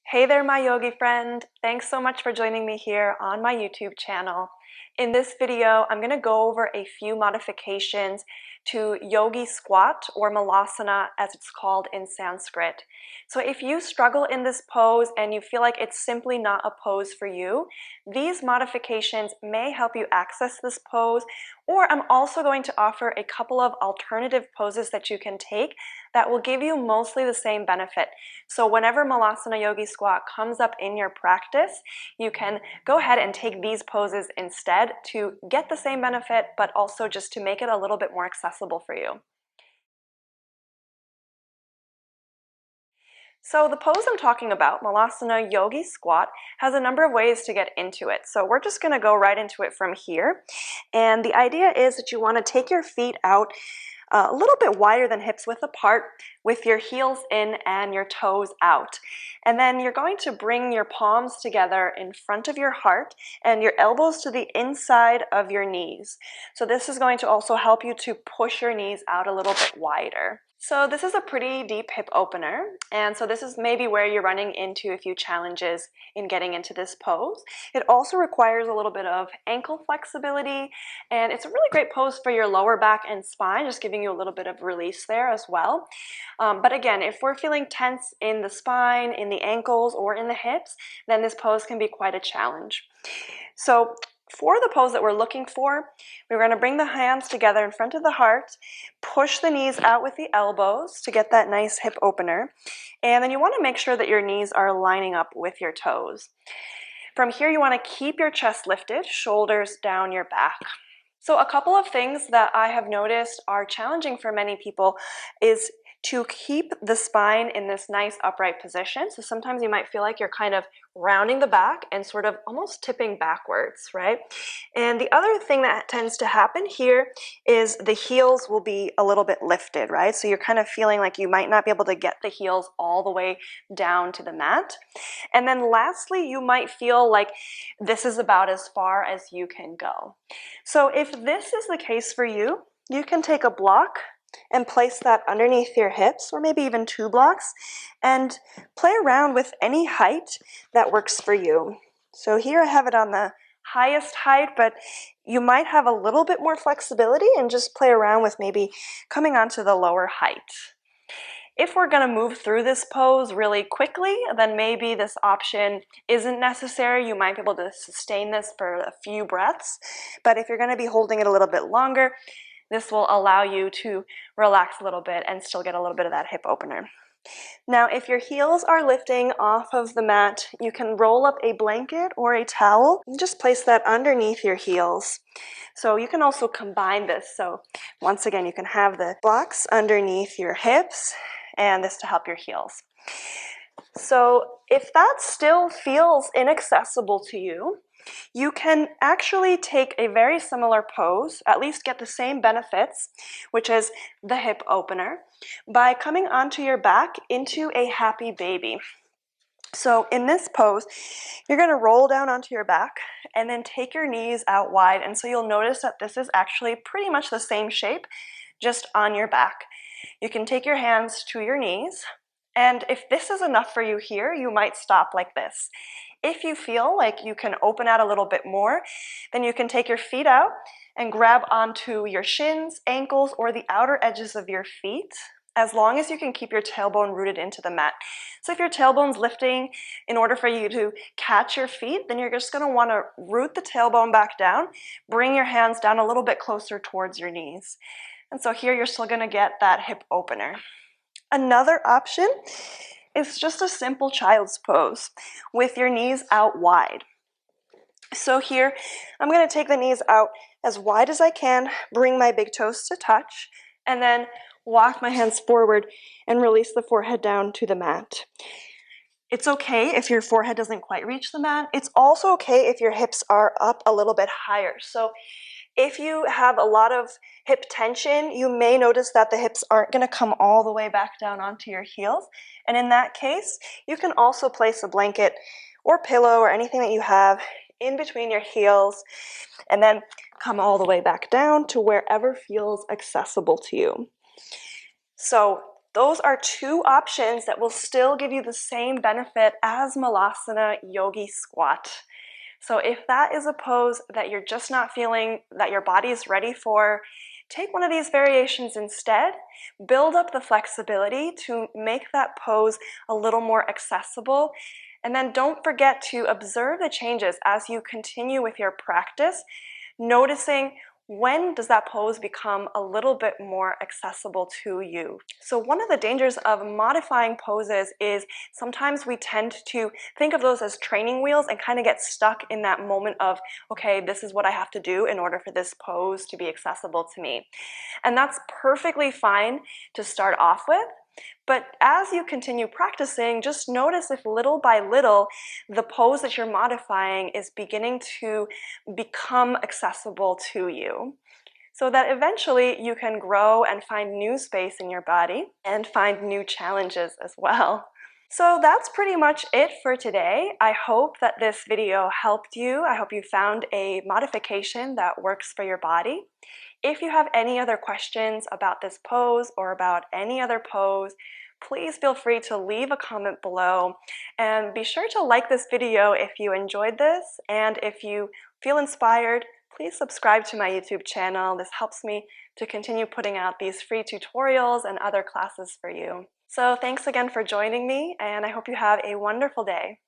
Hey there, my yogi friend. Thanks so much for joining me here on my YouTube channel. In this video, I'm going to go over a few modifications to yogi squat, or Malasana as it's called in Sanskrit. So if you struggle in this pose and you feel like it's simply not a pose for you, these modifications may help you access this pose, or I'm also going to offer a couple of alternative poses that you can take that will give you mostly the same benefit. So whenever Malasana Yogi Squat comes up in your practice, you can go ahead and take these poses instead to get the same benefit, but also just to make it a little bit more accessible for you. So the pose I'm talking about, Malasana Yogi Squat, has a number of ways to get into it. So we're just going to go right into it from here. And the idea is that you want to take your feet out a little bit wider than hips width apart, with your heels in and your toes out. And then you're going to bring your palms together in front of your heart and your elbows to the inside of your knees. So this is going to also help you to push your knees out a little bit wider. So this is a pretty deep hip opener, and so this is maybe where you're running into a few challenges in getting into this pose. It also requires a little bit of ankle flexibility, and it's a really great pose for your lower back and spine, just giving you a little bit of release there as well. But again, if we're feeling tense in the spine, in the ankles, or in the hips, then this pose can be quite a challenge. So for the pose that we're looking for, we're going to bring the hands together in front of the heart, push the knees out with the elbows to get that nice hip opener, and then you want to make sure that your knees are lining up with your toes. From here, you want to keep your chest lifted, shoulders down your back. So a couple of things that I have noticed are challenging for many people is to keep the spine in this nice upright position. So sometimes you might feel like you're kind of rounding the back and sort of almost tipping backwards, right? And the other thing that tends to happen here is the heels will be a little bit lifted, right? So you're kind of feeling like you might not be able to get the heels all the way down to the mat. And then lastly, you might feel like this is about as far as you can go. So if this is the case for you, you can take a block and place that underneath your hips, or maybe even 2 blocks, and play around with any height that works for you. So here I have it on the highest height, but you might have a little bit more flexibility and just play around with maybe coming onto the lower height. If we're going to move through this pose really quickly, then maybe this option isn't necessary. You might be able to sustain this for a few breaths, but if you're going to be holding it a little bit longer, this will allow you to relax a little bit and still get a little bit of that hip opener. Now, if your heels are lifting off of the mat, you can roll up a blanket or a towel and just place that underneath your heels. So you can also combine this. So once again, you can have the blocks underneath your hips and this to help your heels. So if that still feels inaccessible to you, you can actually take a very similar pose, at least get the same benefits, which is the hip opener, by coming onto your back into a happy baby. So in this pose, you're going to roll down onto your back and then take your knees out wide. And so you'll notice that this is actually pretty much the same shape, just on your back. You can take your hands to your knees, and if this is enough for you here, you might stop like this. If you feel like you can open out a little bit more, then you can take your feet out and grab onto your shins, ankles, or the outer edges of your feet, as long as you can keep your tailbone rooted into the mat. So if your tailbone's lifting, in order for you to catch your feet, then you're just going to want to root the tailbone back down, bring your hands down a little bit closer towards your knees. And so here you're still going to get that hip opener. Another option is just a simple child's pose with your knees out wide. So here I'm going to take the knees out as wide as I can, bring my big toes to touch, and then walk my hands forward and release the forehead down to the mat. It's okay if your forehead doesn't quite reach the mat. It's also okay if your hips are up a little bit higher. So if you have a lot of hip tension, you may notice that the hips aren't going to come all the way back down onto your heels. And in that case, you can also place a blanket or pillow or anything that you have in between your heels and then come all the way back down to wherever feels accessible to you. So those are two options that will still give you the same benefit as Malasana Yogi Squat. So if that is a pose that you're just not feeling that your body is ready for, take one of these variations instead. Build up the flexibility to make that pose a little more accessible. And then don't forget to observe the changes as you continue with your practice, noticing when does that pose become a little bit more accessible to you. So one of the dangers of modifying poses is sometimes we tend to think of those as training wheels and kind of get stuck in that moment of, okay, this is what I have to do in order for this pose to be accessible to me. And that's perfectly fine to start off with. But as you continue practicing, just notice if little by little the pose that you're modifying is beginning to become accessible to you, so that eventually you can grow and find new space in your body and find new challenges as well. So that's pretty much it for today. I hope that this video helped you. I hope you found a modification that works for your body. If you have any other questions about this pose or about any other pose, please feel free to leave a comment below, and be sure to like this video if you enjoyed this, and if you feel inspired, please subscribe to my YouTube channel. This helps me to continue putting out these free tutorials and other classes for you. So thanks again for joining me, and I hope you have a wonderful day.